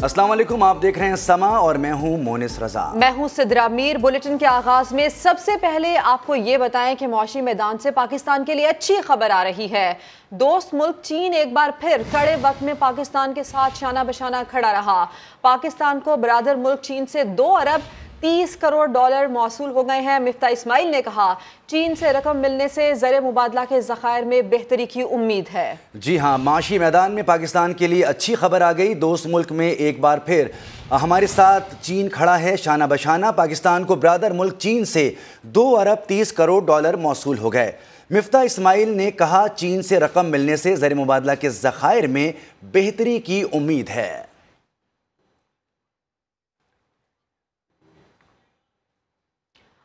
अस्सलाम वालेकुम, आप देख रहे हैं समा और मैं हूं मोनिस रजा। मैं हूं सिद्रा मीर। बुलेटिन के आगाज में सबसे पहले आपको ये बताएं कि मौशी मैदान से पाकिस्तान के लिए अच्छी खबर आ रही है। दोस्त मुल्क चीन एक बार फिर कड़े वक्त में पाकिस्तान के साथ शाना बशाना खड़ा रहा। पाकिस्तान को बरादर मुल्क चीन से 2 अरब 30 करोड़ डॉलर मौसूल हो गए हैं। मिफ्ता इस्माइल ने कहा, चीन से रकम मिलने से ज़र मुबादला के ज़खायर में बेहतरी की उम्मीद है। जी हाँ, माशी मैदान में पाकिस्तान के लिए अच्छी खबर आ गई। दोस्त मुल्क में एक बार फिर हमारे साथ चीन खड़ा है शाना बशाना। पाकिस्तान को बरादर मुल्क चीन से 2 अरब 30 करोड़ डॉलर मौसूल हो गए। मिफ्ता इस्माइल ने कहा, चीन से रकम मिलने से ज़र मुबादला के ज़खायर में बेहतरी की उम्मीद है।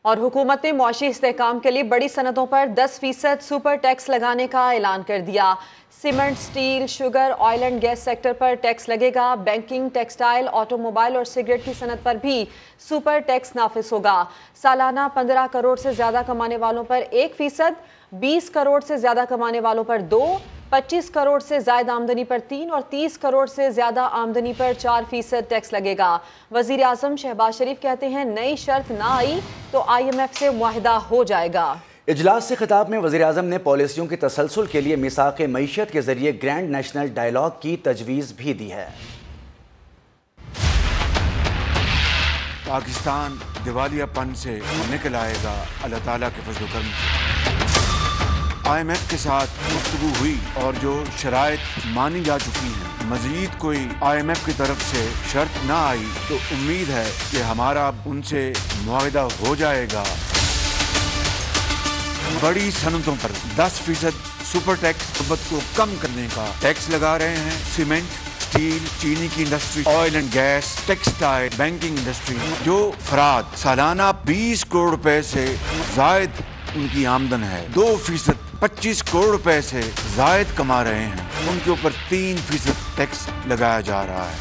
और हुकूमत ने मुआशी इस्तेहकाम के लिए बड़ी सनतों पर 10% सुपर टैक्स लगाने का ऐलान कर दिया। Cement, steel, sugar, oil and gas sector पर टैक्स लगेगा। बैंकिंग, टेक्सटाइल, ऑटोमोबाइल और सिगरेट की सनत पर भी सुपर टैक्स नाफिज होगा। सालाना 15 करोड़ से ज़्यादा कमाने वालों पर 1%, 20 करोड़ से ज़्यादा कमाने वालों पर 2%, 25 करोड़ से ज़्यादा आमदनी पर 3% और 30 करोड़ से ज़्यादा आमदनी पर 4% टैक्स लगेगा। वज़ीर आज़म शहबाज शरीफ कहते हैं, नई शर्त ना आई तो IMF से मुआहिदा हो जाएगा। इजलास से खिताब में वज़ीर आज़म ने पॉलिसियों के तसलसल के लिए मिसाक़ मईशत के ज़रिए ग्रैंड नेशनल डायलॉग की तजवीज़ भी दी है। पाकिस्तान दिवालियापन से निकल आएगा अल्लाह ताला के फज़ल व करम से। IMF के साथ गुफ्तगू हुई और जो शराइत मानी जा चुकी हैं, मज़ीद कोई IMF की तरफ से शर्त ना आई तो उम्मीद है कि हमारा उनसे मुआहिदा हो जाएगा। बड़ी सनतों पर 10% सुपर टैक्स को कम करने का टैक्स लगा रहे हैं। सीमेंट, स्टील, चीनी की industry, oil and gas, textile, banking industry, जो अफराद सालाना 20 करोड़ रुपए से जायद उनकी आमदन है, 2% 25 करोड़ रुपए से जायद कमा रहे हैं, उनके ऊपर 3% टैक्स लगाया जा रहा है।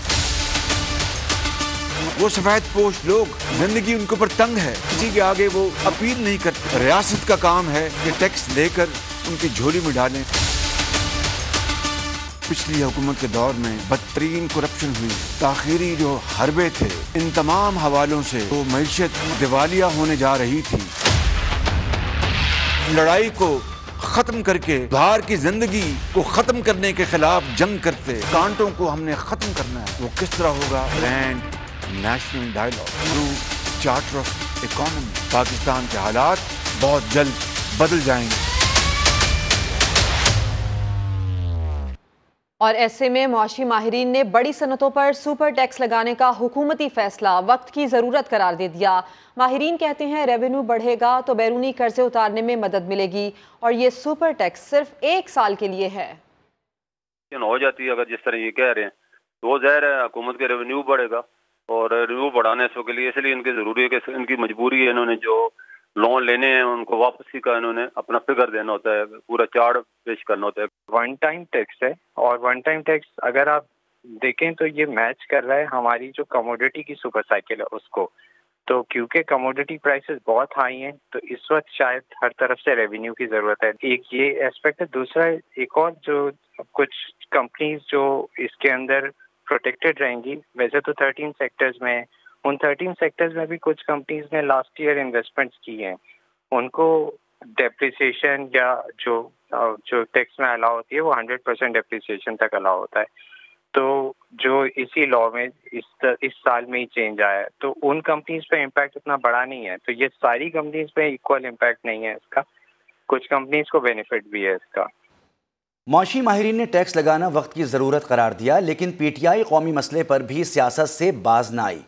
वो सफेद पोश लोग, जिंदगी उनके ऊपर तंग है, किसी के आगे वो अपील नहीं करते। रियासत का काम है कि टैक्स लेकर उनकी झोली में डालें। पिछली हुकूमत के दौर में बदतरीन करप्शन हुई, ताखीरी जो हरबे थे, इन तमाम हवालों से वो मईशत दिवालिया होने जा रही थी। लड़ाई को खत्म करके बाहर की जिंदगी को खत्म करने के खिलाफ जंग करते, कांटों को हमने खत्म करना है। वो किस तरह होगा? Grand national dialogue through charter of economy. Pakistan के हालात बहुत जल्द बदल जाएंगे। और ऐसे में मुआशी माहिरीन ने बड़ी सनतों पर सुपर टैक्स लगाने का हुकूमती फैसला वक्त की ज़रूरत करार दे दिया। माहिरीन कहते हैं, रेवेन्यू बढ़ेगा तो बैरूनी कर्जे उतारने में मदद मिलेगी और ये सुपर टैक्स सिर्फ 1 साल के लिए है। हो जाती है अगर जिस तरह ये कह रहे हैं तो ज़ाहिर है हुकूमत के रेवेन्यू बढ़ेगा और रेवेन्यू बढ़ाने के लिए इसलिए इनकी ज़रूरी है कि इनकी मजबूरी है, इन्होंने जो लोन लेने हैं उनको वापसी का इन्होंने अपना फिगर देना होता है, पूरा चार्ट पेश करना होता है। वन टाइम टैक्स है और वन टाइम टैक्स अगर आप देखें तो ये मैच कर रहा है हमारी जो कमोडिटी की सुपर साइकिल है उसको। तो क्योंकि कमोडिटी प्राइसेस बहुत हाई हैं तो इस वक्त शायद हर तरफ से रेवेन्यू की ज़रूरत है। एक ये एस्पेक्ट है। दूसरा एक और जो कुछ कंपनीज जो इसके अंदर प्रोटेक्टेड रहेंगी, वैसे तो 13 सेक्टर्स में, उन 13 सेक्टर्स में भी कुछ कंपनीज ने लास्ट ईयर इन्वेस्टमेंट्स की हैं, उनको डेप्रिसिएशन या जो टैक्स में अलाउ होती है वो 100% डेप्रिसिएशन तक अलाउ होता है। तो जो इसी लॉ में इस साल में ही चेंज आया है तो उन कंपनीज पे इम्पैक्ट इतना बड़ा नहीं है। तो ये सारी कंपनीज पे इक्वल इम्पैक्ट नहीं है इसका, कुछ कंपनीज को बेनिफिट भी है इसका। मुआशी माहिरीन ने टैक्स लगाना वक्त की ज़रूरत करार दिया, लेकिन PTI कौमी मसले पर भी सियासत से बाज न आई।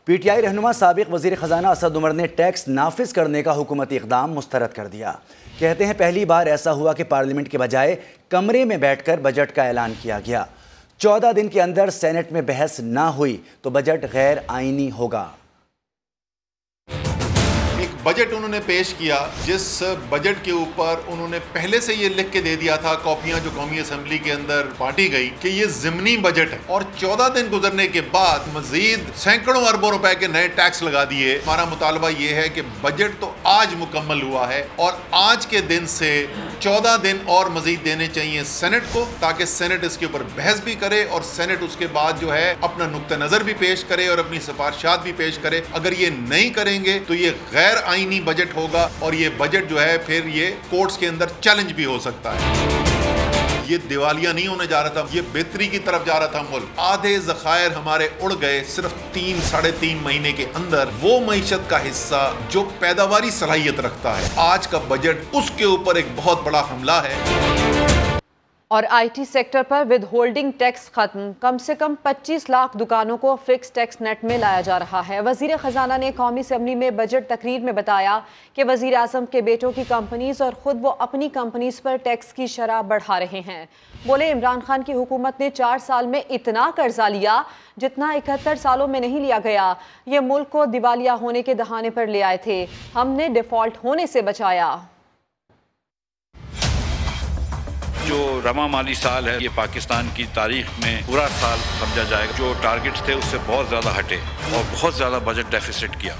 PTI रहनुमा साबिक वज़ीर ख़जाना असद उमर ने टैक्स नाफिज करने का हुकूमती इक़दाम मुस्तरद कर दिया। कहते हैं, पहली बार ऐसा हुआ कि पार्लियामेंट के बजाय कमरे में बैठकर बजट का ऐलान किया गया। 14 दिन के अंदर सेनेट में बहस ना हुई तो बजट गैर आईनी होगा। एक बजट उन्होंने पेश किया जिस बजट के ऊपर उन्होंने पहले से ये लिख के दे दिया था, कॉपियां जो कौमी असेंबली के अंदर बांटी गई, कि ये ज़िमनी बजट है। और 14 दिन गुजरने के बाद मजीद सैकड़ों अरबों रुपए के नए टैक्स लगा दिए। हमारा मुतालबा ये है कि बजट तो आज मुकम्मल हुआ है और आज के दिन से 14 दिन और मजीद देने चाहिए सेनेट को, ताकि सेनेट इसके ऊपर बहस भी करे और सेनेट उसके बाद जो है अपना नुक्ता नजर भी पेश करे और अपनी सिफारिशात भी पेश करे। अगर ये नहीं करेंगे तो ये गैर आईनी बजट होगा और ये बजट जो है फिर ये कोर्ट्स के अंदर चैलेंज भी हो सकता है। ये दिवालिया नहीं होने जा रहा था, ये बेहतरी की तरफ जा रहा था मुल्क। आधे ज़खायर हमारे उड़ गए सिर्फ 3-3.5 महीने के अंदर। वो मईशत का हिस्सा जो पैदावारी सलाहियत रखता है, आज का बजट उसके ऊपर एक बहुत बड़ा हमला है। और आईटी सेक्टर पर विद होल्डिंग टैक्स खत्म, कम से कम 25 लाख दुकानों को फिक्स टैक्स नेट में लाया जा रहा है। वजीर खजाना ने कौमी असेंबली में बजट तकरीर में बताया कि वजीर आजम के बेटों की कंपनीज और खुद वो अपनी कंपनीज पर टैक्स की शरह बढ़ा रहे हैं। बोले इमरान खान की हुकूमत ने 4 साल में इतना कर्जा लिया जितना 71 सालों में नहीं लिया गया। ये मुल्क को दिवालिया होने के दहाने पर ले आए थे, हमने डिफॉल्ट होने से बचाया। जो रमा माली साल है ये पाकिस्तान की तारीख में पूरा साल समझा जाएगा। जो टारगेट्स थे उससे बहुत ज़्यादा हटे और बहुत ज़्यादा बजट डेफिसिट किया।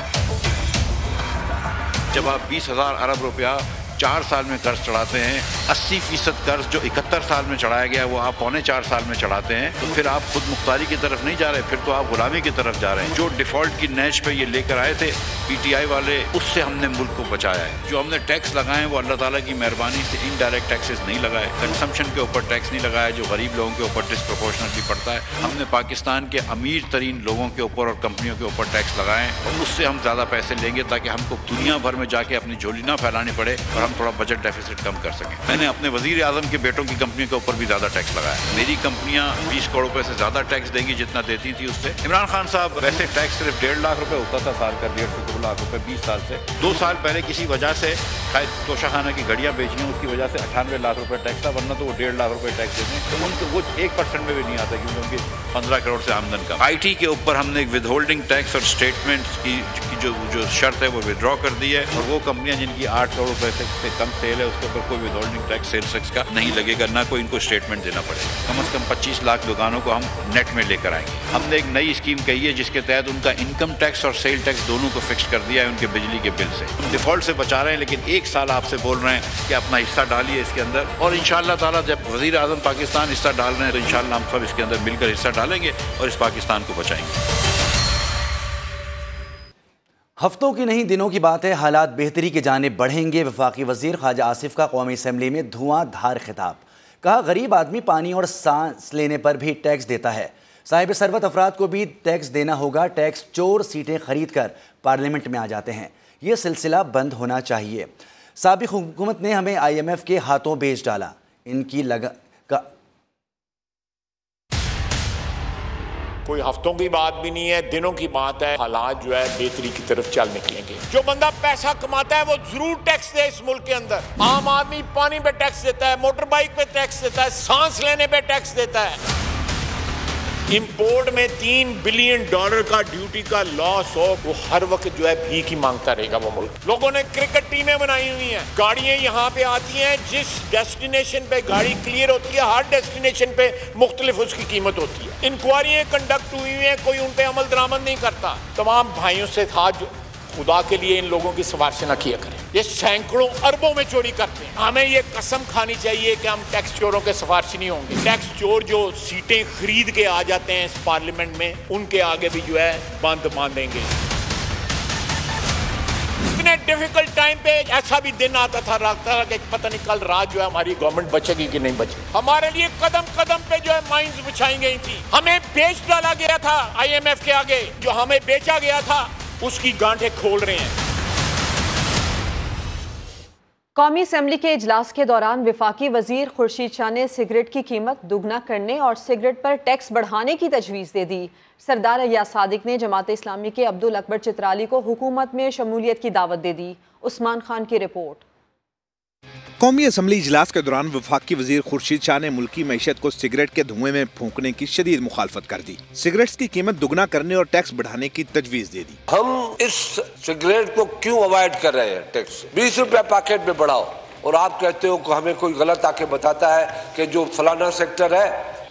जब आप 20,000 अरब रुपया 4 साल में कर्ज चढ़ाते हैं, 80% कर्ज जो 71 साल में चढ़ाया गया वो आप 4.25 साल में चढ़ाते हैं, तो फिर आप खुद मुख्तारी की तरफ नहीं जा रहे, फिर तो आप गुलामी की तरफ जा रहे हैं। जो डिफॉल्ट की नैश पे ये लेकर आए थे पीटीआई वाले, उससे हमने मुल्क को बचाया है। जो हमने टैक्स लगाए वो अल्लाह ताला की मेहरबानी से इनडायरेक्ट टैक्सेस नहीं लगाए, कंजम्पशन के ऊपर टैक्स नहीं लगाया जो गरीब लोगों के ऊपर डिस्प्रोपोर्शनली पड़ता है। हमने पाकिस्तान के अमीर तरीन लोगों के ऊपर और कंपनियों के ऊपर टैक्स लगाए और उससे हम ज़्यादा पैसे लेंगे ताकि हमको दुनिया भर में जाके अपनी झोली ना फैलानी पड़े और हम थोड़ा बजट डेफिसिट कम कर सकें। मैंने अपने वजीर आजम के बेटों की कंपनियों के ऊपर भी ज़्यादा टैक्स लगाया। मेरी कंपनियां 20 करोड़ रुपए से ज़्यादा टैक्स देंगी जितना देती थी उससे। इमरान खान साहब वैसे टैक्स सिर्फ 1.5 लाख रुपए होता था साल का, 1.5 लाख रुपए 20 साल से। 2 साल पहले किसी वजह से शायद तोशाखाना की घड़ियां बेचनी उसकी वजह से 98 लाख रुपए टैक्स था, वरना तो वो 1.5 लाख रुपए टैक्स देते हैं। तो उनको वो 1% में भी नहीं आता क्योंकि उनकी 15 करोड़ से आमदन का। IT के ऊपर हमने एक विदहोल्डिंग टैक्स और स्टेटमेंट की जो शर्त है वो विड्रॉ कर दी है और वो कंपनियां जिनकी 8 करोड़ रुपए से कम सेल है उसके ऊपर कोई विदहोल्डिंग टैक्स सेल्स टैक्स का नहीं लगेगा, ना कोई इनको स्टेटमेंट देना पड़ेगा। कम से कम 25 लाख दुकानों को हम नेट में लेकर आएंगे। हमने एक नई स्कीम कही है जिसके तहत उनका इनकम टैक्स और सेल टैक्स दोनों को फिक्स कर दिया है उनके बिजली के बिल से। हम डिफॉल्ट से बचा रहे हैं लेकिन 1 साल आपसे बोल रहे हैं कि अपना हिस्सा डालिए इसके अंदर, और इंशाअल्लाह ताला जब वजीर आजम पाकिस्तान हिस्सा डाल रहे हैं तो इंशाअल्लाह हम सब इसके अंदर मिलकर हिस्सा डालेंगे और इस पाकिस्तान को बचाएंगे। हफ्तों की नहीं दिनों की बात है, हालात बेहतरी की जानिब बढ़ेंगे। वफाकी वजीर ख्वाजा आसिफ का कौमी असम्बली में धुआंधार खिताब। कहा गरीब आदमी पानी और सांस लेने पर भी टैक्स देता है, साहिब सरवत अफराद को भी टैक्स देना होगा। टैक्स चोर सीटें खरीद कर पार्लियामेंट में आ जाते हैं, ये सिलसिला बंद होना चाहिए। साबिक हुकूमत ने हमें IMF के हाथों बेच डाला, इनकी कोई हफ्तों की बात भी नहीं है, दिनों की बात है। हालात जो है बेहतरी की तरफ चल निकलेंगे। जो बंदा पैसा कमाता है वो जरूर टैक्स दे इस मुल्क के अंदर। आम आदमी पानी पे टैक्स देता है, मोटर बाइक पे टैक्स देता है, सांस लेने पे टैक्स देता है। इंपोर्ट में $3 बिलियन का ड्यूटी का लॉस हो, वो हर वक्त जो है भीख ही मांगता रहेगा वो मुल्क। लोगों ने क्रिकेट टीमें बनाई हुई हैं, गाड़ियां यहाँ पे आती हैं, जिस डेस्टिनेशन पे गाड़ी क्लियर होती है हर डेस्टिनेशन पे मुख्तलिफ उसकी कीमत होती है। इंक्वायरियां कंडक्ट हुई हैं, कोई उन पे अमल दरामद नहीं करता। तमाम भाइयों से हाथ खुदा के लिए इन लोगों की सिफारिश न किया करें, ये सैकड़ों अरबों में चोरी करते हैं। हमें ये कसम खानी चाहिए कि हम टैक्स चोरों के सिफारिश नहीं होंगे। टैक्स चोर जो सीटें खरीद के आ जाते हैं इस पार्लियामेंट में, उनके आगे भी जो है बंद बांधेंगे। इतने डिफिकल्ट टाइम पे ऐसा भी दिन आता था कि पता नहीं कल रात जो है हमारी गवर्नमेंट बचेगी कि नहीं बचेगी। हमारे लिए कदम कदम पे जो है माइंस बिछाई गई थी, हमें बेच डाला गया था IMF के आगे। जो हमें बेचा गया था उसकी गांठें खोल रहे हैं। कौमी असेंबली के इजलास के दौरान वफाकी वजीर खुर्शीद शाह ने सिगरेट की कीमत दुगना करने और सिगरेट पर टैक्स बढ़ाने की तजवीज़ दे दी। सरदार अय्याज सादिक ने जमात इस्लामी के अब्दुल अकबर चित्राली को हुकूमत में शमूलियत की दावत दे दी। उस्मान खान की रिपोर्ट। कौमी असम्बली इजलास के दौरान वफाकी वजीर खुर्शीद शाह ने मुल्की मईशत को सिगरेट के धुएं में फूंकने की शदीद मुखालफत कर दी। सिगरेट्स की कीमत दुगना करने और टैक्स बढ़ाने की तजवीज दे दी। हम इस सिगरेट को क्यों अवॉइड कर रहे हैं टैक्स? 20 रुपया पैकेट में बढ़ाओ और आप कहते हो कि हमें कोई गलत आके बताता है कि जो फलाना सेक्टर है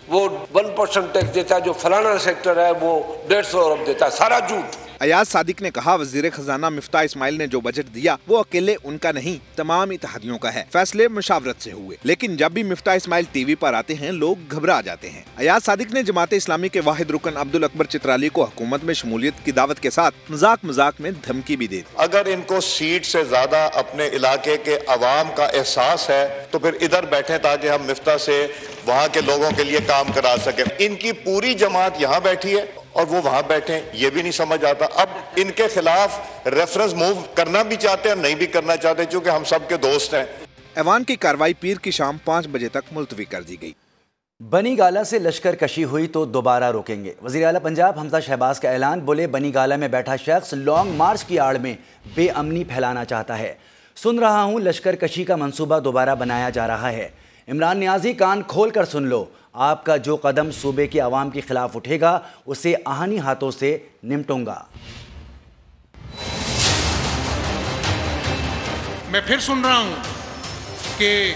वो 1% टैक्स देता है, जो फलाना सेक्टर है वो 150 अरब देता है। सारा झूठ। अयाज सादिक ने कहा, वजीर खजाना मिफ्ता इस्माइल ने जो बजट दिया वो अकेले उनका नहीं, तमाम इत्तेहादियों का है। फैसले मुशावरत से हुए, लेकिन जब भी मिफ्ता इस्माइल टीवी पर आते हैं लोग घबरा जाते हैं। अयाज सादिक ने जमात इस्लामी के वाहिद रुकन अब्दुल अकबर चित्राली को हुकूमत में शमूलियत की दावत के साथ मजाक में धमकी भी दी। अगर इनको सीट से ज्यादा अपने इलाके के अवाम का एहसास है तो फिर इधर बैठे ताकि हम मिफ्ता से वहाँ के लोगों के लिए काम करा सके। इनकी पूरी जमात यहाँ बैठी है और वो वहाँ बैठे, ये भी नहीं समझ आता। अब इनके खिलाफ रेफरेंस मूव करना भी चाहते हैं, नहीं भी करना चाहते, क्योंकि हम सबके दोस्त हैं। ऐवान की कार्रवाई पीर की शाम 5 बजे तक मुलतवी कर दी गई। बनी गाला से लश्कर कशी हुई तो दोबारा रोकेंगे। वज़ीर आला पंजाब हमजा शहबाज का ऐलान। बोले, बनी गाला में बैठा शख्स लॉन्ग मार्च की आड़ में बेअमनी फैलाना चाहता है। सुन रहा हूँ लश्कर कशी का मंसूबा दोबारा बनाया जा रहा है। इमरान नियाजी, कान खोल कर सुन लो। आपका जो कदम सूबे के अवाम के खिलाफ उठेगा उसे आहनी हाथों से निपटूंगा। मैं फिर सुन रहा हूँ कि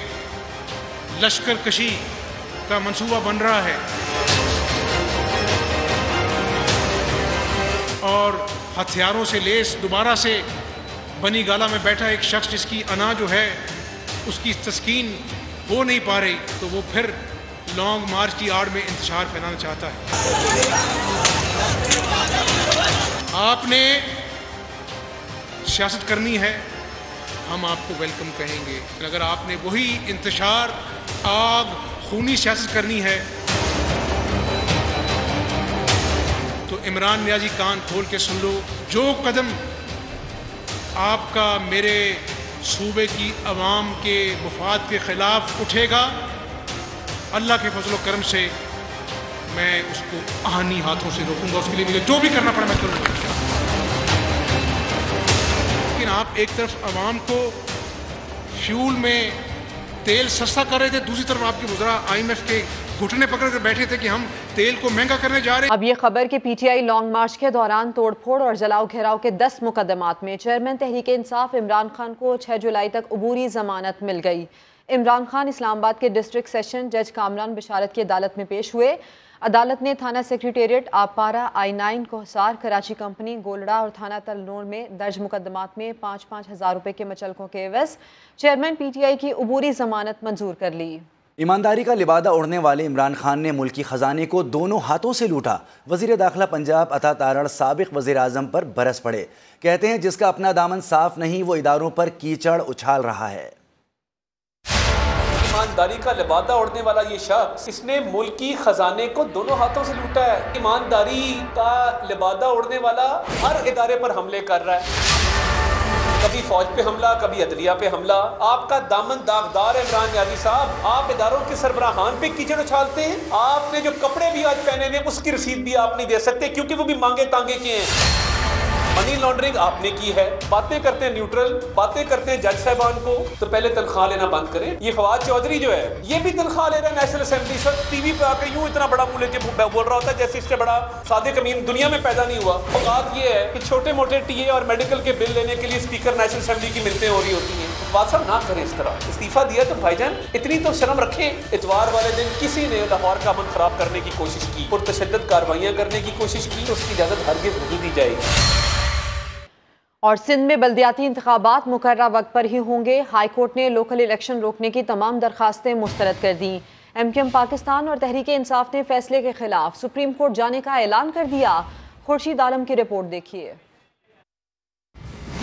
लश्कर कशी का मंसूबा बन रहा है और हथियारों से लेस दोबारा से बनी गाला में बैठा एक शख्स जिसकी अना जो है उसकी तस्कीन हो नहीं पा रही, तो वो फिर लॉन्ग मार्च की आड़ में इंतशार फैलाना चाहता है। आपने सियासत करनी है, हम आपको वेलकम कहेंगे। अगर आपने वही इंतशार, आग, खूनी सियासत करनी है तो इमरान नियाजी, कान खोल के सुन लो। जो कदम आपका मेरे सूबे की अवाम के मुफाद के खिलाफ उठेगा, अल्लाह के फजल करम से मैं उसको आहनी हाथों से रोकूंगा। उसके लिए मुझे जो भी करना पड़े मैं करूँगा। लेकिन आप एक तरफ अवाम को फ्यूल में तेल सस्ता कर रहे थे, दूसरी तरफ आपके वज़रा IMF के घुटने पकड़ कर बैठे थे कि हम तेल को महंगा करने जा रहे हैं। अब ये खबर कि PTI लॉन्ग मार्च के दौरान तोड़फोड़ और जलाओ घेराव के 10 मुकदमात में चेयरमैन तहरीक इंसाफ इमरान खान को 6 जुलाई तक अबूरी जमानत मिल गई। इमरान खान इस्लामाबाद के डिस्ट्रिक्ट सेशन जज कामरान बिशारत की अदालत में पेश हुए। अदालत ने थाना secretariat, Aabpara, I9, Kohsar, Karachi company, Golra और थाना तलनूर में दर्ज मुकदमात में 5-5 हज़ार रुपये के मचलकों के एवज चेयरमैन PTI की अबूरी जमानत मंजूर कर ली। ईमानदारी का लिबादा उड़ने वाले इमरान खान ने मुल्की खजाने को दोनों हाथों से लूटा। वज़ीर दाखिला पंजाब अता तारड़ साबिक वज़ीर आज़म पर बरस पड़े। कहते हैं जिसका अपना दामन साफ नहीं वो इदारों पर कीचड़ उछाल रहा है। ईमानदारी का लिबादा उड़ने वाला ये शख्स, इसने मुल्की खजाने को दोनों हाथों से लूटा है। ईमानदारी का लिबादा उड़ने वाला हर इदारे पर हमले कर रहा है। कभी फौज पे हमला, कभी अदलिया पे हमला। आपका दामन दागदार है इमरान नियाजी साहब। आप इदारों के सरबराहान पे कीचड़ उछालते हैं। आपने जो कपड़े भी आज पहने हुए उसकी रसीद भी आप नहीं दे सकते क्योंकि वो भी मांगे तांगे के हैं। मनी लॉन्ड्रिंग आपने की है। बातें करते हैं न्यूट्रल, बातें करते हैं जज साहबान को, तो पहले तनख्वाह लेना बंद करें। ये फवाद चौधरी जो है ये भी तनख्वाह ले रहा है नेशनल असेंबली से। टीवी पे आकर यूं इतना बड़ा मुंह लेके बोल रहा होता है जैसे इससे बड़ा सादिक अमीन दुनिया में पैदा नहीं हुआ। औकात ये है कि छोटे मोटे टीए और मेडिकल के बिल लेने के लिए स्पीकर नेशनल असेंबली की मिलते हो रही होती हैं। बात ना करें इस तरह। इस्तीफा दिया तो भाईजान इतनी तो शर्म रखें। इतवार वाले दिन किसी ने लाहौर का अमन खराब करने की कोशिश की और तशद्दुद कार्रवाइयां करने की कोशिश की तो उसकी इजाजत हरगिज़ नहीं दी जाएगी। और सिंध में बल्दियाती इंतखाबात मुकर्रर वक्त पर ही होंगे। हाईकोर्ट ने लोकल इलेक्शन रोकने की तमाम दरखास्तें मुस्तरद कर दी। MQM पाकिस्तान और तहरीक इंसाफ ने फैसले के खिलाफ सुप्रीम कोर्ट जाने का ऐलान कर दिया। खुर्शीद आलम की रिपोर्ट देखिए।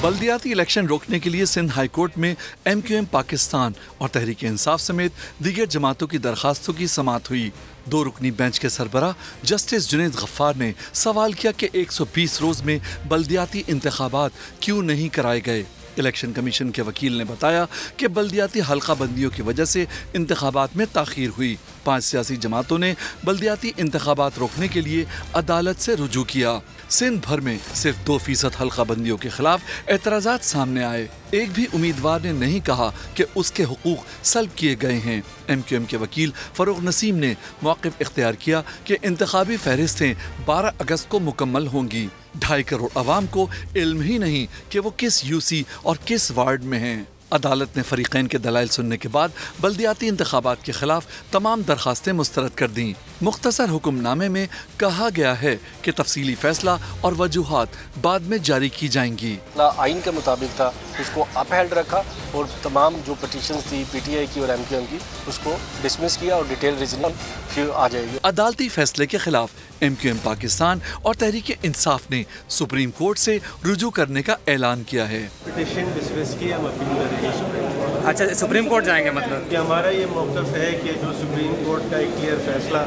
बल्दियाती इलेक्शन रोकने के लिए सिंध हाई कोर्ट में MQM पाकिस्तान और तहरीक इंसाफ समेत दीगर जमातों की दरखास्तों की समाअत हुई। 2 रुकनी बेंच के सरबराह जस्टिस जुनैद गफ्फार ने सवाल किया कि 120 रोज में बल्दियाती इंतखाबात क्यों नहीं कराए गए। इलेक्शन कमीशन के वकील ने बताया कि बल्दियाती हल्का बंदियों की वजह से इंतखाबात में ताखीर हुई। 5 सियासी जमातों ने बल्दियाती इंतखाबात रोकने के लिए अदालत से रुजू किया। सिंध भर में सिर्फ 2% हल्का बंदियों के खिलाफ एतराज़ात सामने आए। एक भी उम्मीदवार ने नहीं कहा कि उसके हुकूक सल्ब किए गए हैं। MQM के वकील फरूक नसीम ने मौक़िफ़ इख्तियार किया कि इंतखाबी फहरिस्तें 12 अगस्त को मुकम्मल होंगी। 2.5 करोड़ अवाम को इल्म ही नहीं कि वो किस UC और किस वार्ड में हैं। अदालत ने फरीकैन के दलाइल सुनने के बाद बल्दियाती इंतखाबात के खिलाफ तमाम दरखास्तें मुस्तरद कर दी। मुख्तसर हुक्मनामे में कहा गया है कि तफसीली फैसला और वजूहात बाद में जारी की जाएंगी। आइन के मुताबिक था, उसको अपहेल्ड रखा और तमाम जो पिटीशन थी पीटीआई की और एमक्यूएम की उसको डिसमिस किया और डिटेल रीजनिंग फिर आ जाएगी। अदालती फैसले के खिलाफ एमक्यूएम पाकिस्तान और तहरीक इंसाफ ने सुप्रीम कोर्ट से रुजू करने का ऐलान किया है। पिटीशन डिसमिस की हम अपील करेंगे सुप्रीम कोर्ट। अच्छा, सुप्रीम कोर्ट जाएंगे मतलब कि हमारा ये मौक़िफ़ है कि जो सुप्रीम कोर्ट का एक क्लियर फैसला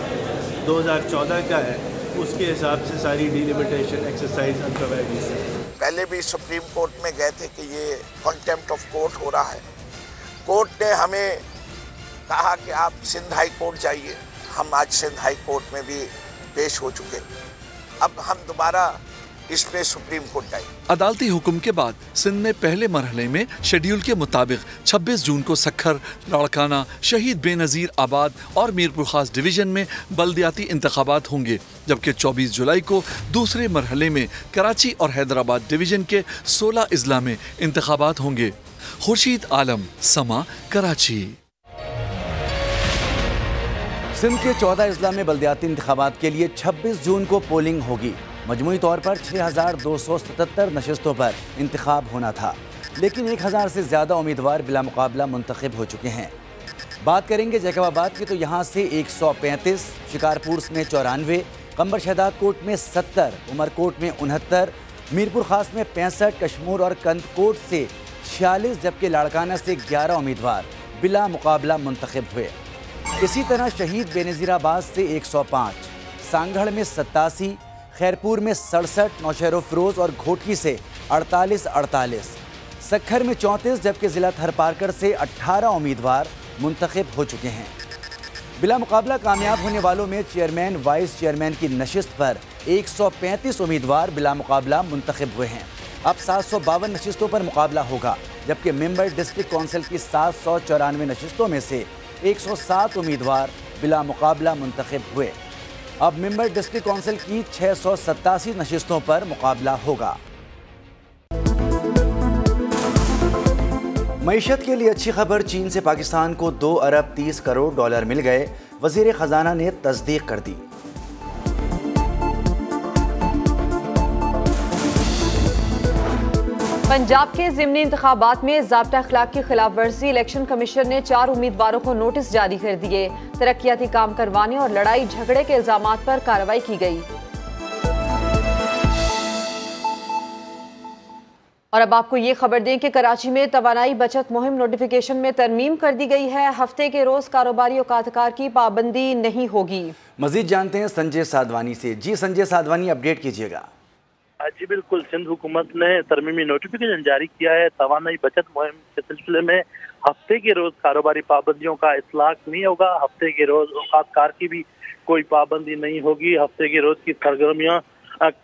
2014 का है उसके हिसाब से सारी डिलिमिटेशन एक्सरसाइज अनप्रवाइड है। पहले भी सुप्रीम कोर्ट में गए थे कि ये कॉन्टेम्प्ट ऑफ कोर्ट हो रहा है। कोर्ट ने हमें कहा कि आप सिंध हाई कोर्ट जाइए। हम आज सिंध हाई कोर्ट में भी पेश हो चुके। अब हम दोबारा इसमें सुप्रीम कोर्ट जाएंगे। अदालती हुक्म के बाद सिंध में पहले मरहले में शेड्यूल के मुताबिक 26 जून को सखर, लाड़काना, शहीद बेनज़ीर आबाद और मीरपुर खास डिवीजन में बल्दियाती इंतखाबात होंगे, जबकि 24 जुलाई को दूसरे मरहले में कराची और हैदराबाद डिवीजन के 16 अजला में इंतखाबात होंगे। खुर्शीद आलम, समा, कराची। सिंध के 14 अजला में बल्दियाती इंतखाबात के लिए 26 जून को पोलिंग होगी। मजमूई तौर पर 6277 नशिस्तों पर इंतखाब होना था, लेकिन 1000 से ज़्यादा उम्मीदवार बिला मुकाबला मुंतखब हो चुके हैं। बात करेंगे जैकबाबाद की तो यहाँ से 135, शिकारपुर में 94, कंबर शहदाद कोट में 70, उमरकोट में 69, मीरपुर खास में 65, कश्मीर और कंदकोट से 46, जबकि लाड़काना से 11 उम्मीदवार बिला मुकाबला मुंतखब हुए। इसी तरह शहीद बेनज़ीर आबाद से 105, सांगढ़ में 87, खैरपुर में 67, नौशहर फिरोज और घोटकी से 48, सखर में 34, जबकि ज़िला थरपारकर से 18 उम्मीदवार मुंतखब हो चुके हैं। बिला मुकाबला कामयाब होने वालों में चेयरमैन, वाइस चेयरमैन की नशिस्त पर 135 उम्मीदवार बिला मुकाबला मुंतखब हुए हैं। अब 752 नशिस्तों पर मुकाबला होगा, जबकि मेंबर डिस्ट्रिक्ट काउंसिल की 794 नशिस्तों में से 107 उम्मीदवार बिला मुकाबला मुंतखब हुए। अब मेंबर डिस्ट्रिक्ट काउंसिल की 687 नशिस्तों पर मुकाबला होगा। मईशत के लिए अच्छी खबर, चीन से पाकिस्तान को 2 अरब 30 करोड़ डॉलर मिल गए। वजीर खजाना ने तस्दीक कर दी। पंजाब के ज़िमनी इंतखाबात में ज़ाब्ता अखलाक की खिलाफ वर्जी, इलेक्शन कमीशन ने 4 उम्मीदवारों को नोटिस जारी कर दिए। तरक्याती काम करवाने और लड़ाई झगड़े के इल्जामात पर कार्रवाई की गई। और अब आपको ये खबर दें कि कराची में तवानाई बचत मुहिम नोटिफिकेशन में तरमीम कर दी गई है। हफ्ते के रोज कारोबारी औकातकार की पाबंदी नहीं होगी। मजीद जानते हैं संजय साधवानी से। जी संजय साधवानी, अपडेट कीजिएगा। जी बिल्कुल, सिंध हुकूमत ने तरमीमी नोटिफिकेशन जारी किया है। तवानाई बचत मुहिम के सिलसिले में हफ्ते के रोज कारोबारी पाबंदियों का इतलाक नहीं होगा। हफ्ते के रोज औकातकार की भी कोई पाबंदी नहीं होगी। हफ्ते के रोज की सरगर्मियां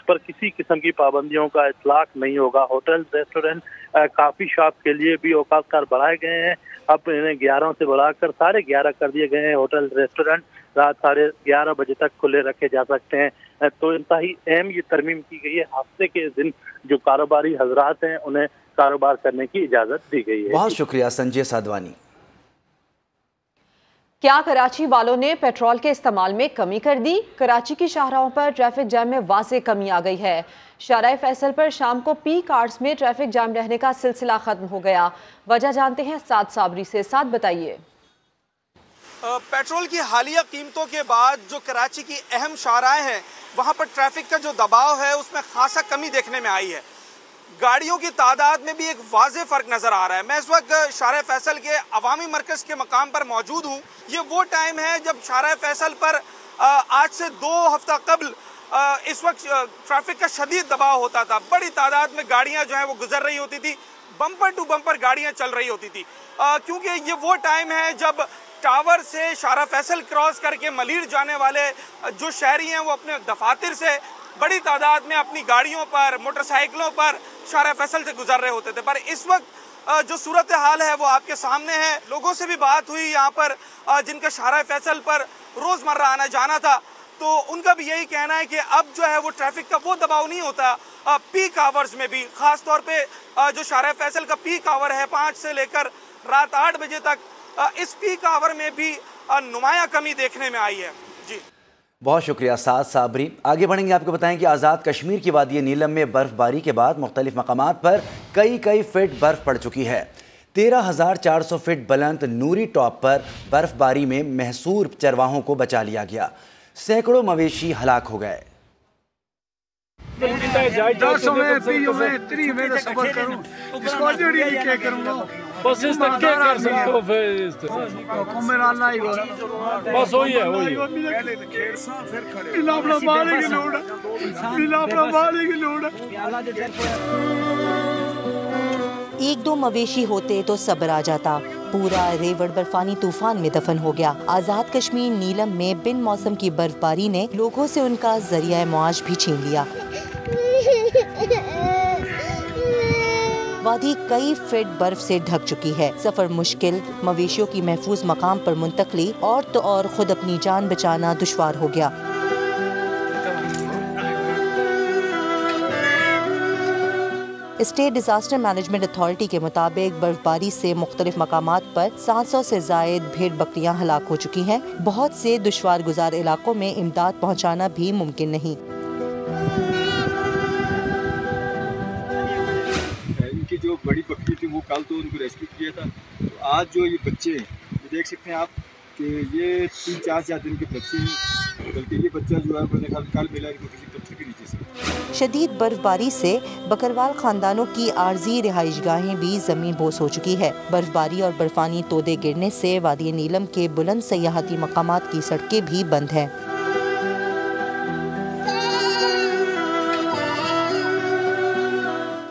पर किसी किस्म की पाबंदियों का इतलाक नहीं होगा। होटल, रेस्टोरेंट, काफ़ी शॉप के लिए भी औकातकार बढ़ाए गए हैं। अब इन्हें 11 से बढ़ाकर 11:30 कर दिए गए हैं। होटल, रेस्टोरेंट रात 11:30 बजे तक खुले रखे जा सकते हैं। तो इंतहाई अहम ये तरमीम की गई है। हफ्ते के दिन जो कारोबारी हजरात हैं उन्हें कारोबार करने की इजाज़त दी गई है। बहुत शुक्रिया संजय साधवानी। क्या कराची वालों ने पेट्रोल के इस्तेमाल में कमी कर दी? कराची की शाहराहों पर ट्रैफिक जैम में वाज़े कमी आ गई है। शाहराह फैसल पर शाम को पीक आवर्स में ट्रैफिक जाम रहने का सिलसिला खत्म हो गया। वजह जानते हैं साद साबरी से। साद बताइए। पेट्रोल की हालिया कीमतों के बाद जो कराची की अहम शाहराहें हैं वहाँ पर ट्रैफिक का जो दबाव है उसमें खासा कमी देखने में आई है। गाड़ियों की तादाद में भी एक वाज़े फ़र्क नज़र आ रहा है। मैं इस वक्त शाहराह फैसल के अवामी मरकज़ के मकाम पर मौजूद हूँ। ये वो टाइम है जब शाहराह फैसल पर आज से 2 हफ्ता कबल इस वक्त ट्रैफिक का शदीद दबाव होता था। बड़ी तादाद में गाड़ियाँ जो हैं वो गुजर रही होती थी, बम्पर टू बम्पर गाड़ियाँ चल रही होती थी। क्योंकि ये वो टाइम है जब टावर से शाहराह फैसल क्रॉस करके मलीर जाने वाले जो शहरी हैं वो अपने दफातर से बड़ी तादाद में अपनी गाड़ियों पर, मोटरसाइकिलों पर शाहराह फैसल से गुजर रहे होते थे। पर इस वक्त जो सूरत हाल है वो आपके सामने है। लोगों से भी बात हुई यहाँ पर जिनका शाहराह फैसल पर रोज़मर्रा आना जाना था, तो उनका भी यही कहना है कि अब जो है वो ट्रैफिक का वो दबाव नहीं होता पीक आवर्स में भी, खास तौर पे जो शाहराह फैसल का पीक आवर है 5 से लेकर रात 8 बजे तक, इस पीक आवर में भी नुमाया कमी देखने में आई है। जी बहुत शुक्रिया साद साबरी। आगे बढ़ेंगे, आपको बताएं कि आज़ाद कश्मीर की वादी नीलम में बर्फबारी के बाद मुख्तलिफ मकामात पर कई फीट बर्फ पड़ चुकी है। 13,400 फीट बुलंद नूरी टॉप पर बर्फबारी में महसूर चरवाहों को बचा लिया गया। सैकड़ों मवेशी हलाक हो गए। बस इस तक क्या कर सकते हो बस वही है एक दो मवेशी होते तो सब्र आ जाता, पूरा रेवड़ बर्फानी तूफान में दफन हो गया। आज़ाद कश्मीर नीलम में बिन मौसम की बर्फबारी ने लोगों से उनका जरिया मुआश भी छीन लिया। वादी कई फीट बर्फ से ढक चुकी है। सफर मुश्किल, मवेशियों की महफूज मकाम पर मुंतकली और तो और खुद अपनी जान बचाना दुश्वार हो गया। स्टेट डिजास्टर मैनेजमेंट अथॉरिटी के मुताबिक बर्फबारी से मुख्तलिफ मकामात पर 700 से जायद भेड़ बकरियां हलाक हो चुकी हैं। बहुत से दुश्वार गुजार इलाकों में इमदाद पहुंचाना भी मुमकिन नहीं। इनकी जो बड़ी बकरी थी वो कल तो उनको रेस्क्यू किया था, तो आज जो ये बच्चे हैं देख सकते हैं आप कि ये 3-4 दिन के बच्चे हैं, बल्कि ये बच्चा जो है मैंने कल मिला इनको किसी पत्थर के नीचे से। शदीद बर्फबारी से बकरवाल खानदानों की आर्जी रिहाइशगाहें भी जमीन बोस हो चुकी है। बर्फबारी और बर्फानी तोदे गिरने से वादी नीलम के बुलंद सयाहती मकामात की सड़कें भी बंद हैं।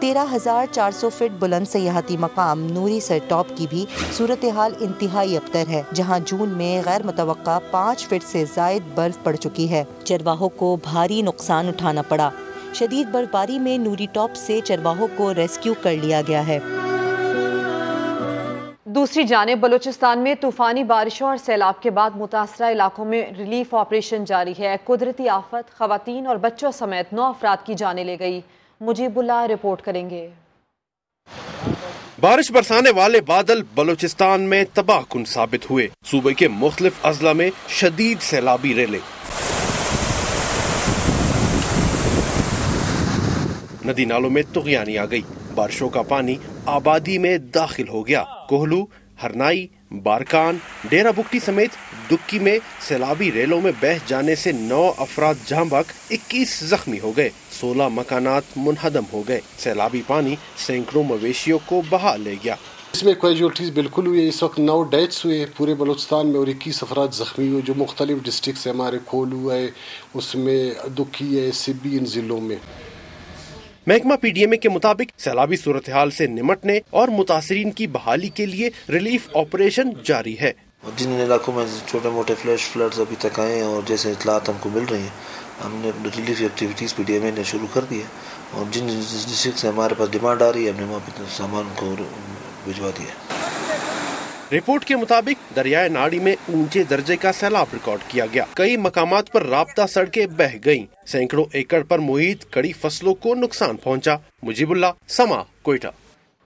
तेरह 13,400 फीट बुलंद सयाहती मकाम नूरी सर टॉप की भी सूरत हाल इंतहाई अबतर है, जहां जून में गैर मुतवक्का 5 फीट से जायद बर्फ पड़ चुकी है। चरवाहों को भारी नुकसान उठाना पड़ा। शदीद बर्फबारी में नूरी टॉप से चरवाहों को रेस्क्यू कर लिया गया है। दूसरी जानिब बलूचिस्तान में तूफानी बारिशों और सैलाब के बाद मुतासरा इलाकों में रिलीफ ऑपरेशन जारी है। कुदरती आफत खवातीन और बच्चों समेत 9 अफराद की जानें ले गई। मुजीबुल्लाह रिपोर्ट करेंगे। बारिश बरसाने वाले बादल बलूचिस्तान में तबाहकुन साबित हुए। सूबे के मुख्तलिफ अजला में शदीद सैलाबी रेले। नदी नालों में तुगयानी आ गई। बारिशों का पानी आबादी में दाखिल हो गया। कोहलू, हरनाई, बारकान, डेरा बुक्टी समेत दुक्की में सैलाबी रेलों में बह जाने से 9 अफराद जहाँ 21 जख्मी हो गए। 16 मकानात मुनहदम हो गए। सैलाबी पानी सैकड़ों मवेशियों को बहा ले गया। इसमें कैजुअल्टीज बिल्कुल हुई है। इस वक्त 9 डेथ्स हुए पूरे बलूचिस्तान में और 21 अफराद जख्मी हुए, जो मुख्तलिफ डिस्ट्रिक्ट से हमारे कोहलू है, उसमें दुक्की है, सिब्बी, इन जिलों में। महकमा पीडीएमए के मुताबिक सैलाबी सूरत हाल से निमटने और मुतासरीन की बहाली के लिए रिलीफ ऑपरेशन जारी है। जिन इलाकों में छोटे मोटे फ्लैश फ्लड्स अभी तक आए हैं और जैसे इतलात हमको मिल रही हैं, हमने रिलीफ एक्टिविटीज़ पीडीएमए ने शुरू कर दी है और जिन डिस्ट्रिक्ट से हमारे पास डिमांड आ रही है हमने वहाँ पर सामान को भिजवा दिया। रिपोर्ट के मुताबिक दरियाए नाड़ी में ऊंचे दर्जे का सैलाब रिकॉर्ड किया गया। कई मकामात पर राब्ता सड़कें बह गईं। सैकड़ों एकड़ पर मुहित कड़ी फसलों को नुकसान पहुंचा। मुजीबुल्लाह, समा, कोयटा।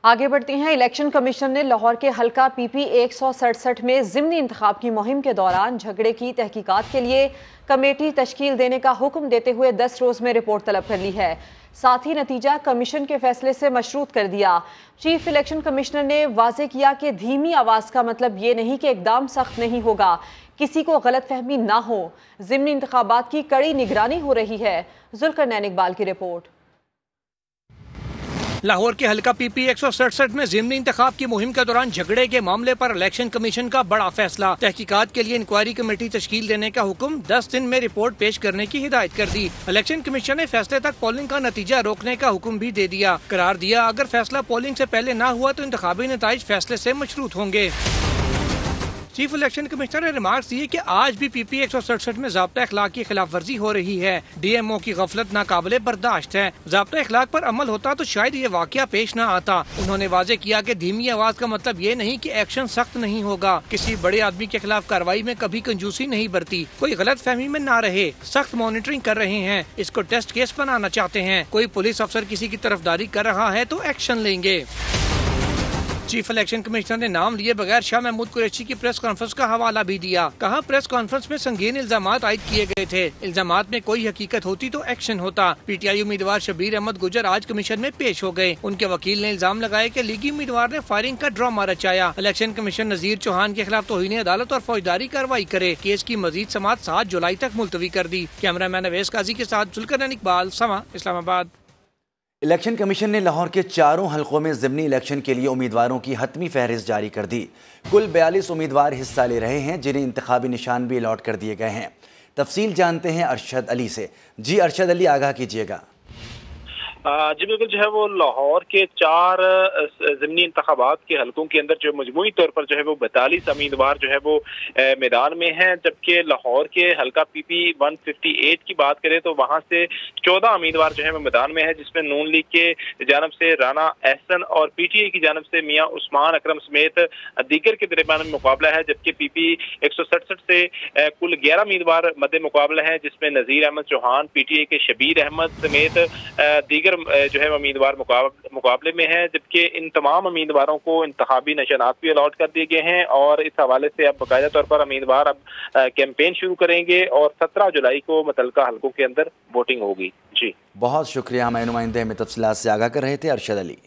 आगे बढ़ती हैं। इलेक्शन कमीशन ने लाहौर के हल्का पीपी 167 में ज़िमनी इंतखाब की मुहिम के दौरान झगड़े की तहकीकात के लिए कमेटी तश्कील देने का हुक्म देते हुए 10 रोज में रिपोर्ट तलब कर ली है। साथ ही नतीजा कमीशन के फैसले से मशरूत कर दिया। चीफ इलेक्शन कमिश्नर ने वाजे किया कि धीमी आवाज़ का मतलब ये नहीं कि इकदाम सख्त नहीं होगा, किसी को गलतफहमी ना हो। ज़िमनी इंतखाबात की कड़ी निगरानी हो रही है। जुल्करनैन इकबाल की रिपोर्ट। लाहौर के हल्का पीपी 167 में ज़िमनी इंतखाब की मुहिम के दौरान झगड़े के मामले पर इलेक्शन कमीशन का बड़ा फैसला। तहकीकात के लिए इंक्वायरी कमेटी तश्कील देने का हुक्म, 10 दिन में रिपोर्ट पेश करने की हिदायत कर दी। इलेक्शन कमीशन ने फैसले तक पोलिंग का नतीजा रोकने का हुक्म भी दे दिया। करार दिया अगर फैसला पोलिंग से पहले न हुआ तो इंतखाबी नताइज फैसले से मशरूत होंगे। चीफ इलेक्शन कमिश्नर ने रिमार्क्स दिए कि आज भी PP 167 में ज़ाब्ता अखलाक की खिलाफ वर्जी हो रही है। DMO की गफलत नाकाबिले बर्दाश्त है। ज़ाब्ता अखलाक पर अमल होता तो शायद ये वाकया पेश न आता। उन्होंने वाजे किया कि धीमी आवाज का मतलब ये नहीं कि एक्शन सख्त नहीं होगा। किसी बड़े आदमी के खिलाफ कार्रवाई में कभी कंजूसी नहीं बरती। कोई गलत फहमी में ना रहे। सख्त मॉनिटरिंग कर रहे हैं। इसको टेस्ट केस बनाना चाहते हैं। कोई पुलिस अफसर किसी की तरफदारी कर रहा है तो एक्शन लेंगे। चीफ इलेक्शन कमिश्नर ने नाम लिए बगैर शाह महमूद कुरैशी की प्रेस कॉन्फ्रेंस का हवाला भी दिया। कहा प्रेस कॉन्फ्रेंस में संगीन इल्जामात आयद किए गए थे। इल्जामात में कोई हकीकत होती तो एक्शन होता। PTI उम्मीदवार शबीर अहमद गुजर आज कमीशन में पेश हो गए। उनके वकील ने इल्जाम लगाया कि लीगी उम्मीदवार ने फायरिंग का ड्रामा रचाया। इलेक्शन कमीशन नजीर चौहान के खिलाफ तौहीन अदालत और फौजदारी कार्रवाई करे। केस की मजीद समाअत 7 जुलाई तक मुलतवी कर दी। कैमरामैन अवैस काजी के साथ जुल्करनैन इकबाल, समा, इस्लामाबाद। इलेक्शन कमीशन ने लाहौर के 4 हलकों में ज़िमनी इलेक्शन के लिए उम्मीदवारों की हतमी फहरिस्त जारी कर दी। कुल 42 उम्मीदवार हिस्सा ले रहे हैं, जिन्हें इंतखाबी निशान भी अलॉट कर दिए गए हैं। तफसील जानते हैं अरशद अली से। जी अरशद अली, आगाह कीजिएगा। जी बिल्कुल, जो है वो लाहौर के 4 ज़िमनी इंतखाबात के हलकों के अंदर जो मजमूई तौर पर जो है वो 42 उम्मीदवार जो है वो मैदान में हैं, जबकि लाहौर के हलका PP 158 की बात करें तो वहां से 14 उम्मीदवार जो है वो मैदान में है, जिसमें नून लीग के जानब से राना एहसन और PTI की जानब से मियां उस्मान अकरम समेत दीगर के दरमियान मुकाबला है। जबकि PP 167 से कुल 11 उम्मीदवार मद्दे मुकाबला है, जिसमें नजीर अहमद चौहान, PTI के शबीर अहमद समेत दीगर जो है मुकाबले में है। जबकि इन तमाम उम्मीदवारों को इंतखाबी निशानात भी अलॉट कर दिए गए हैं और इस हवाले से अब बाकायदा तौर पर उम्मीदवार अब कैंपेन शुरू करेंगे और 17 जुलाई को मुतल्लिका हलकों के अंदर वोटिंग होगी। जी बहुत शुक्रिया, हमारे नुमाइंदे हमें तफसीलात से आगाह कर रहे थे अरशद अली।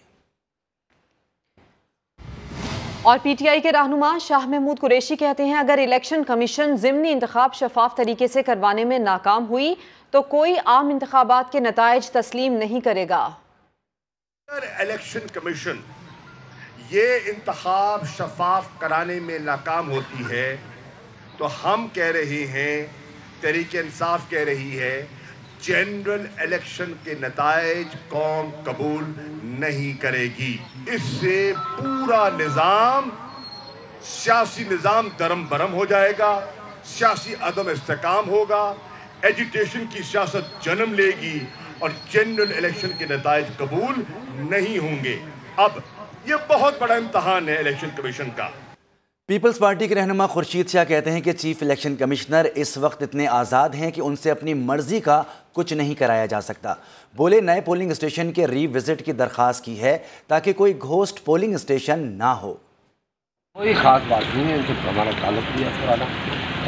और PTI के रहनुमा शाह महमूद कुरैशी कहते हैं अगर इलेक्शन कमीशन ज़िमनी इंतखाब शफाफ तरीके से करवाने में नाकाम हुई तो कोई आम इंतखाबात के नताइज तस्लीम नहीं करेगा। इलेक्शन कमीशन ये इंतखाब शफाफ कराने में नाकाम होती है तो हम कह रहे हैं, तहरीक इंसाफ कह रही है, जनरल इलेक्शन के नताइज कौम कबूल नहीं करेगी। इससे पूरा निज़ाम, सियासी निज़ाम दरम बरम हो जाएगा, सियासी अदम इस्तेकाम होगा, एजुटेशन की सियासत जन्म लेगी और जनरल इलेक्शन के नताइज कबूल नहीं होंगे। अब ये बहुत बड़ा इम्तहान है इलेक्शन कमीशन का। पीपल्स पार्टी के रहनुमा खुर्शीद शाह कहते हैं कि चीफ इलेक्शन कमिश्नर इस वक्त इतने आज़ाद हैं कि उनसे अपनी मर्जी का कुछ नहीं कराया जा सकता। बोले नए पोलिंग स्टेशन के रीविजिट की दरख्वास्त की है ताकि कोई घोस्ट पोलिंग स्टेशन ना हो। कोई ख़ास बात नहीं है, इनसे हमारा ताल्लुक भी है पुराना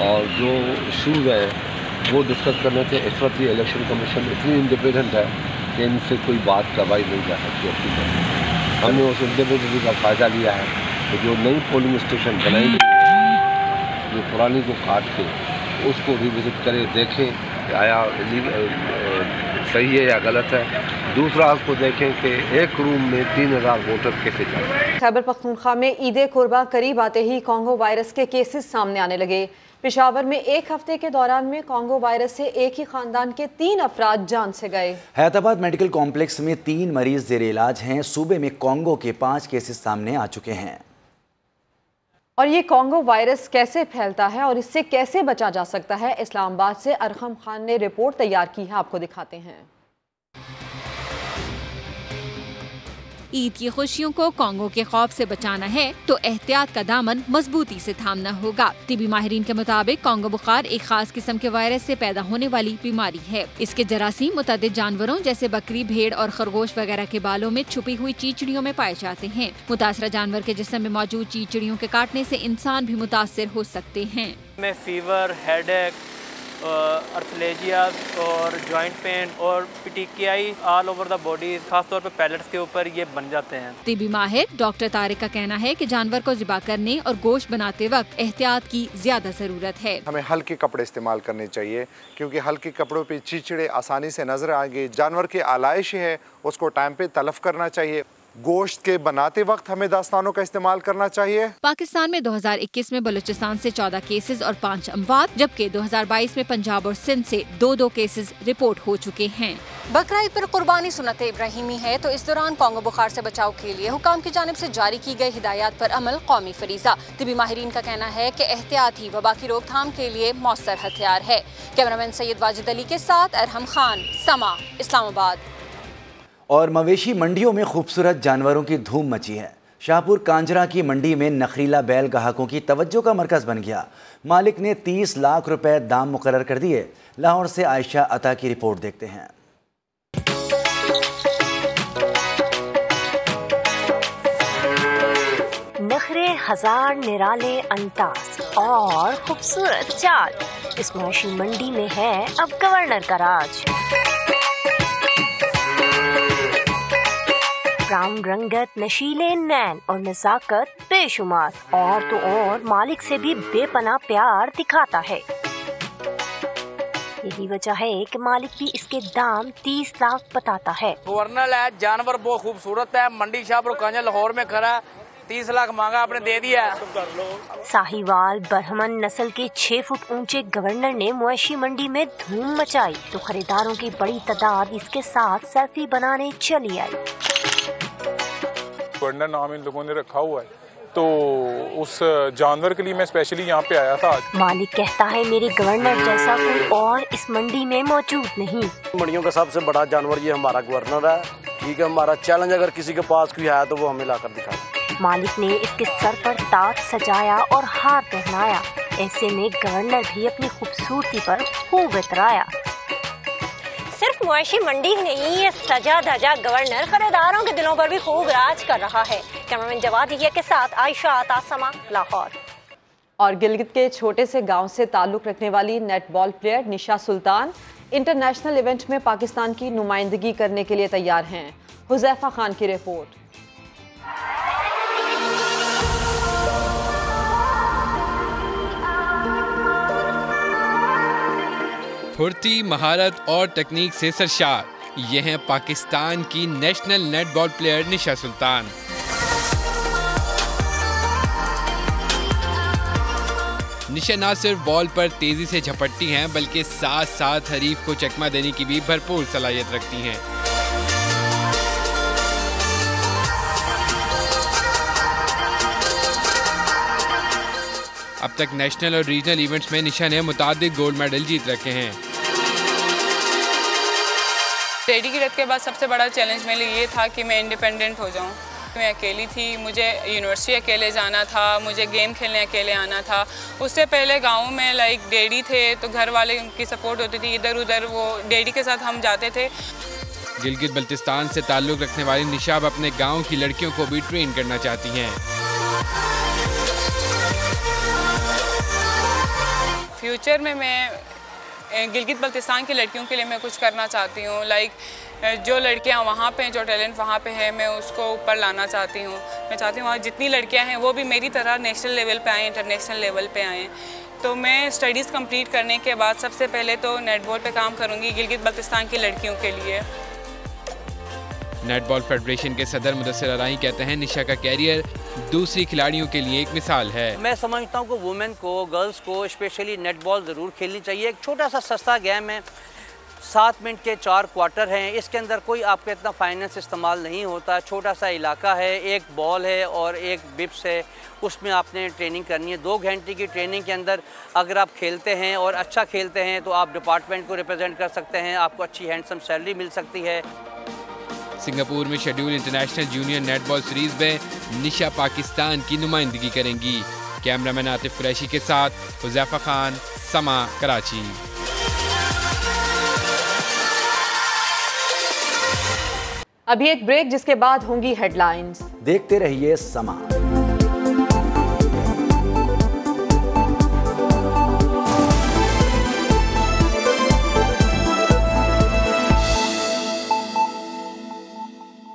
और जो इशूज़ है वो डिस्कस करने थे। इस वक्त ये इलेक्शन कमीशन इतनी इंडिपेंडेंट है कि इनसे कोई बात करवाई नहीं जा सकती अपनी तरफ। हमने उस इंडिपेंडेंसी का फ़ायदा लिया है तो जो नई पोलिंग स्टेशन बनाई गई है, जो पुरानी को काट के उसको रिविजिट करें, देखें कि आया सही है या गलत है। दूसरा उसको देखें कि एक रूम में 3000 वोटर कैसे जाए। खैबर पख्तूनख्वा में ईद कुर्बा करीब आते ही कॉन्गो वायरस के केसेस सामने आने लगे। पेशावर में एक हफ्ते के दौरान में कॉन्गो वायरस से एक ही खानदान के 3 अफराद जान से गए। हैदराबाद मेडिकल कॉम्प्लेक्स में 3 मरीज जेर इलाज हैं। सूबे में कॉन्गो के 5 केसेस सामने आ चुके हैं। और ये कॉन्गो वायरस कैसे फैलता है और इससे कैसे बचा जा सकता है, इस्लामाबाद से अरहम खान ने रिपोर्ट तैयार की है, आपको दिखाते हैं। ईद की खुशियों को कॉन्गो के खौफ से बचाना है तो एहतियात का दामन मजबूती से थामना होगा। टीबी माहिरीन के मुताबिक कॉन्गो बुखार एक खास किस्म के वायरस से पैदा होने वाली बीमारी है। इसके जरासीम मुतअद्दिद जानवरों जैसे बकरी, भेड़ और खरगोश वगैरह के बालों में छुपी हुई चीचड़ियों में पाए जाते हैं। मुतासरा जानवर के जिस्म में मौजूद चीचड़ियों के काटने से इंसान भी मुतासिर हो सकते हैं। में फीवर, हेडेक, अर्थलेजिया और जॉइंट पेन और पिटिकियाई ऑल ओवर द बॉडी, खासतौर पे पैलेट्स के ऊपर ये बन जाते हैं। तिबी माहिर डॉक्टर तारिक का कहना है कि जानवर को ज़िबा करने और गोश्त बनाते वक्त एहतियात की ज्यादा जरूरत है। हमें हल्के कपड़े इस्तेमाल करने चाहिए क्योंकि हल्के कपड़ों पे चीचड़े आसानी से नजर आएंगे। जानवर की आलाइश है उसको टाइम पे तलफ करना चाहिए। गोश्त के बनाते वक्त हमें दास्तानों का इस्तेमाल करना चाहिए। पाकिस्तान में 2021 में बलूचिस्तान से 14 केसेस और 5 अमवात, जबकि 2022 में पंजाब और सिंध से 2-2 केसेस रिपोर्ट हो चुके हैं। बकरा ईद पर कुर्बानी सुन्नत इब्राहिमी है, तो इस दौरान कॉन्गो बुखार से बचाव के लिए हुकाम की जानिब से जारी की गई हिदायत पर अमल कौमी फरीजा। तिबी माहिरीन का कहना है कि एहतियात ही वबा की रोकथाम के लिए मौसर हथियार है। कैमरामैन सैयद वाजिद अली के साथ अरहम खान, समा, इस्लामाबाद। और मवेशी मंडियों में खूबसूरत जानवरों की धूम मची है। शाहपुर कांजरा की मंडी में नखरीला बैल ग्राहकों की तवज्जो का मरकज बन गया। मालिक ने 30 लाख रुपए दाम मुकर्रर कर दिए। लाहौर से आयशा अता की रिपोर्ट देखते हैं। नखरे हजार निराले अंदाज और खूबसूरत चाल, इस मवेशी मंडी में है अब गवर्नर का राज। ब्राउन रंगत, नशीले नैन और नजाकत बेशुमार, और तो और मालिक से भी बेपनाह प्यार दिखाता है। यही वजह है कि मालिक भी इसके दाम 30 लाख बताता है। गवर्नर है, जानवर बहुत खूबसूरत है। मंडी शाहपुर कांजरा लाहौर में खड़ा, 30 लाख मांगा, आपने दे दिया। साहिवाल बरहमन नस्ल के 6 फुट ऊंचे गवर्नर ने मवेशी मंडी में धूम मचाई, तो खरीदारों की बड़ी तादाद इसके साथ सेल्फी बनाने चली आई। गवर्नर नाम इन लोगों ने रखा हुआ है, तो उस जानवर के लिए मैं स्पेशली यहाँ पे आया था। मालिक कहता है मेरे गवर्नर जैसा कोई और इस मंडी में मौजूद नहीं। मंडियों का सबसे बड़ा जानवर ये हमारा गवर्नर है। ठीक है, हमारा चैलेंज अगर किसी के पास कोई है तो वो हमें लाकर दिखाए। मालिक ने इसके सर पर ताज सजाया और हार पहनाया। ऐसे में गवर्नर भी अपनी खूबसूरती पर खूब इतराया। सिर्फ मवेशी मंडी ही नहीं, ये सजा धजा गवर्नर खरीदारों के दिलों पर भी खूब राज कर रहा है। कैमरामैन जवाद हिया के साथ आयशा अता, समा, लाहौर। और गिलगित के छोटे से गांव से ताल्लुक रखने वाली नेटबॉल प्लेयर निशा सुल्तान इंटरनेशनल इवेंट में पाकिस्तान की नुमाइंदगी करने के लिए तैयार हैं। हुजैफा खान की रिपोर्ट। फुर्ती, महारत और तकनीक से सरशार, ये हैं पाकिस्तान की नेशनल नेटबॉल प्लेयर निशा सुल्तान। निशा न सिर्फ बॉल पर तेजी से झपटती हैं, बल्कि साथ साथ हरीफ को चकमा देने की भी भरपूर सलाहियत रखती हैं। अब तक नेशनल और रीजनल इवेंट्स में निशा ने मुताबिक गोल्ड मेडल जीत रखे हैं। डैडी की डेथ के बाद सबसे बड़ा चैलेंज मेरे लिए ये था कि मैं इंडिपेंडेंट हो जाऊं। मैं अकेली थी, मुझे यूनिवर्सिटी अकेले जाना था, मुझे गेम खेलने अकेले आना था। उससे पहले गांव में डैडी थे, तो घर वाले की सपोर्ट होती थी, इधर उधर वो डैडी के साथ हम जाते थे। गिलगित बल्तिस्तान से ताल्लुक़ रखने वाली निशा अब अपने गाँव की लड़कियों को भी ट्रेन करना चाहती हैं। फ्यूचर में मैं गिलगित बल्तिस्तान की लड़कियों के लिए मैं कुछ करना चाहती हूँ। जो लड़कियाँ वहाँ पे, जो टैलेंट वहाँ पे है, मैं उसको ऊपर लाना चाहती हूँ। मैं चाहती हूँ वहाँ जितनी लड़कियाँ हैं वो भी मेरी तरह नेशनल लेवल पे आएँ, इंटरनेशनल लेवल पे आएँ। तो मैं स्टडीज़ कंप्लीट करने के बाद सबसे पहले तो नेटबॉल पे काम करूँगी गिलगित बल्तिस्तान की लड़कियों के लिए। नेटबॉल फेडरेशन के सदर मुदस्सिर अराई कहते हैं निशा का कैरियर दूसरी खिलाड़ियों के लिए एक मिसाल है। मैं समझता हूँ कि वुमेन को, गर्ल्स को स्पेशली नेटबॉल ज़रूर खेलनी चाहिए। एक छोटा सा सस्ता गेम है, 7 मिनट के 4 क्वार्टर हैं। इसके अंदर कोई आपका इतना फाइनेंस इस्तेमाल नहीं होता। छोटा सा इलाका है, एक बॉल है और एक बिप्स है, उसमें आपने ट्रेनिंग करनी है। 2 घंटे की ट्रेनिंग के अंदर अगर आप खेलते हैं और अच्छा खेलते हैं तो आप डिपार्टमेंट को रिप्रेजेंट कर सकते हैं, आपको अच्छी हैंडसम सैलरी मिल सकती है। सिंगापुर में schedule international junior netball series में निशा पाकिस्तान की नुमाइंदगी करेंगी। कैमरामैन आतिफ कुरैशी के साथ हुजैफा खान, समा, कराची। अभी एक ब्रेक, जिसके बाद होंगी हेडलाइंस। देखते रहिए समा।